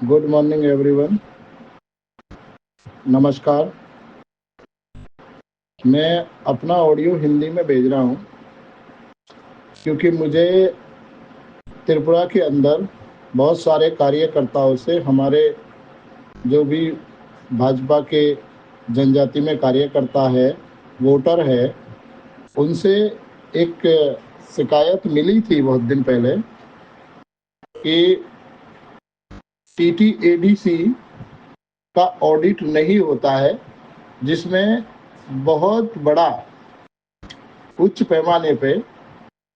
Good morning everyone. नमस्कार। मैं अपना ऑडियो हिंदी में भेज रहा हूँ क्योंकि मुझे त्रिपुरा के अंदर बहुत सारे कार्यकर्ताओं से, हमारे जो भी भाजपा के जनजाति में कार्यकर्ता है, वोटर है, उनसे एक शिकायत मिली थी बहुत दिन पहले कि टीटीएडीसी का ऑडिट नहीं होता है, जिसमें बहुत बड़ा उच्च पैमाने पे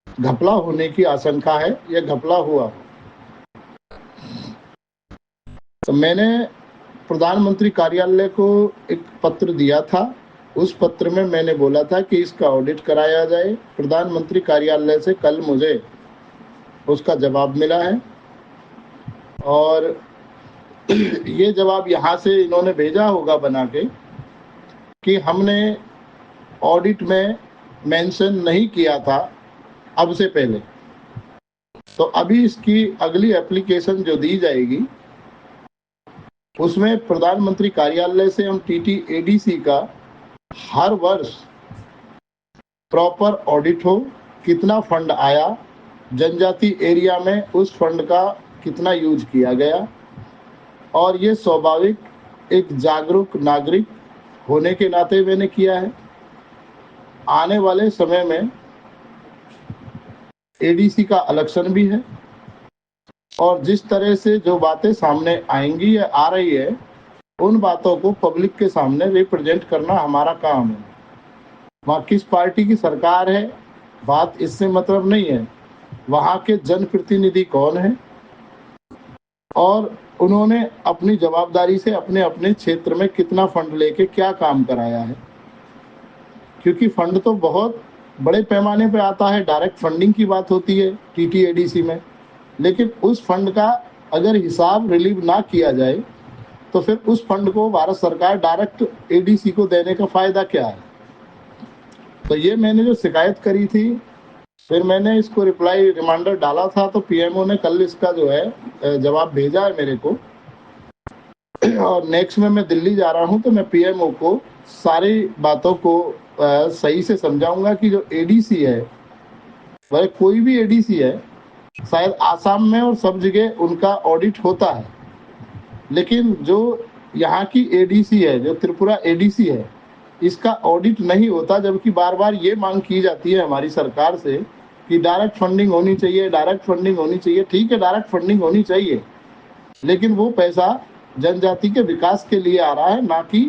घपला होने की आशंका है या घपला हुआ। तो मैंने प्रधानमंत्री कार्यालय को एक पत्र दिया था। उस पत्र में मैंने बोला था कि इसका ऑडिट कराया जाए। प्रधानमंत्री कार्यालय से कल मुझे उसका जवाब मिला है और ये जवाब यहाँ से इन्होंने भेजा होगा बना के कि हमने ऑडिट में मेंशन नहीं किया था अब से पहले। तो अभी इसकी अगली एप्लीकेशन जो दी जाएगी उसमें प्रधानमंत्री कार्यालय से हम टीटीएडीसी का हर वर्ष प्रॉपर ऑडिट हो, कितना फंड आया, जनजाति एरिया में उस फंड का कितना यूज किया गया, और ये स्वाभाविक एक जागरूक नागरिक होने के नाते मैंने किया है। आने वाले समय में एडीसी का इलेक्शन भी है और जिस तरह से जो बातें सामने आएंगी या आ रही है, उन बातों को पब्लिक के सामने रिप्रेजेंट करना हमारा काम है। वहाँ किस पार्टी की सरकार है, बात इससे मतलब नहीं है। वहाँ के जनप्रतिनिधि कौन है और उन्होंने अपनी जवाबदारी से अपने अपने क्षेत्र में कितना फंड लेके क्या काम कराया है। क्योंकि फंड तो बहुत बड़े पैमाने पे आता है, डायरेक्ट फंडिंग की बात होती है टीटीएडीसी में, लेकिन उस फंड का अगर हिसाब रिलीव ना किया जाए तो फिर उस फंड को भारत सरकार डायरेक्ट एडीसी को देने का फायदा क्या है। तो ये मैंने जो शिकायत करी थी, फिर मैंने इसको रिप्लाई रिमाइंडर डाला था, तो पीएमओ ने कल इसका जो है जवाब भेजा है मेरे को। और नेक्स्ट में मैं दिल्ली जा रहा हूँ तो मैं पीएमओ को सारी बातों को सही से समझाऊंगा कि जो एडीसी है, वह कोई भी एडीसी है, शायद आसाम में और सब जगह उनका ऑडिट होता है, लेकिन जो यहाँ की एडीसी है, जो त्रिपुरा एडीसी है, इसका ऑडिट नहीं होता। जबकि बार बार ये मांग की जाती है हमारी सरकार से कि डायरेक्ट फंडिंग होनी चाहिए, डायरेक्ट फंडिंग होनी चाहिए। ठीक है, डायरेक्ट फंडिंग होनी चाहिए, लेकिन वो पैसा जनजाति के विकास के लिए आ रहा है, ना कि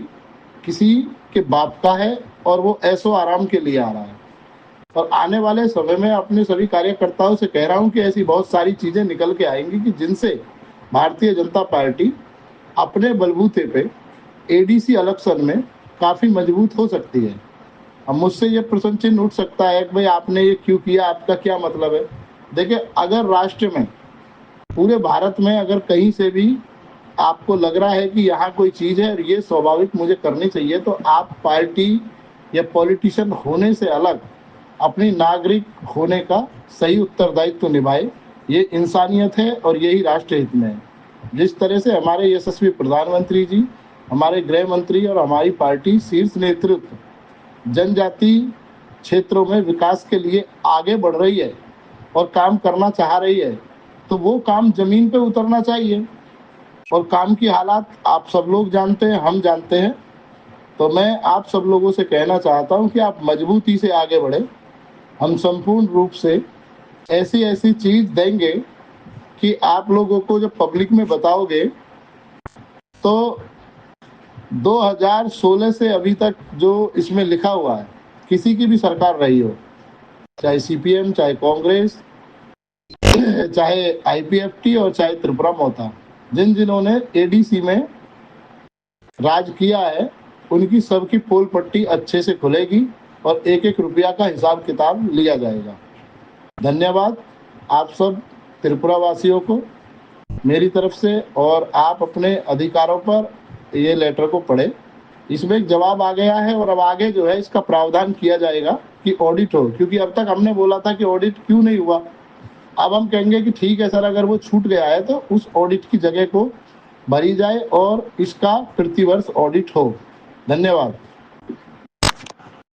किसी के बाप का है और वो ऐसो आराम के लिए आ रहा है। और आने वाले समय में अपने सभी कार्यकर्ताओं से कह रहा हूँ कि ऐसी बहुत सारी चीजें निकल के आएंगी कि जिनसे भारतीय जनता पार्टी अपने बलबूते पे एडीसी इलेक्शन में काफी मजबूत हो सकती है। अब मुझसे ये प्रश्न चिन्ह उठ सकता है कि भाई आपने ये क्यों किया, आपका क्या मतलब है। देखिए, अगर राष्ट्र में, पूरे भारत में अगर कहीं से भी आपको लग रहा है कि यहाँ कोई चीज है और ये स्वाभाविक मुझे करनी चाहिए, तो आप पार्टी या पॉलिटिशियन होने से अलग अपनी नागरिक होने का सही उत्तरदायित्व निभाए। ये इंसानियत है और यही राष्ट्र हित में है। जिस तरह से हमारे यशस्वी प्रधानमंत्री जी, हमारे गृह मंत्री और हमारी पार्टी शीर्ष नेतृत्व जनजाति क्षेत्रों में विकास के लिए आगे बढ़ रही है और काम करना चाह रही है, तो वो काम जमीन पे उतरना चाहिए। और काम की हालात आप सब लोग जानते हैं, हम जानते हैं। तो मैं आप सब लोगों से कहना चाहता हूं कि आप मजबूती से आगे बढ़े। हम संपूर्ण रूप से ऐसी ऐसी चीज देंगे कि आप लोगों को जब पब्लिक में बताओगे, तो 2016 से अभी तक जो इसमें लिखा हुआ है, किसी की भी सरकार रही हो, चाहे सीपीएम, चाहे कांग्रेस, चाहे आईपीएफटी और चाहे त्रिपुरा मोता, जिन्होंने एडीसी में राज किया है, उनकी सबकी पोल पट्टी अच्छे से खुलेगी और एक एक रुपया का हिसाब किताब लिया जाएगा। धन्यवाद आप सब त्रिपुरा वासियों को मेरी तरफ से। और आप अपने अधिकारों पर ये लेटर को पढ़े, इसमें एक जवाब आ गया है और अब आगे जो है इसका प्रावधान किया जाएगा कि ऑडिट हो। क्योंकि अब तक हमने बोला था कि ऑडिट क्यों नहीं हुआ, अब हम कहेंगे कि ठीक है सर, अगर वो छूट गया है तो उस ऑडिट की जगह को भरी जाए और इसका प्रतिवर्ष ऑडिट हो। धन्यवाद।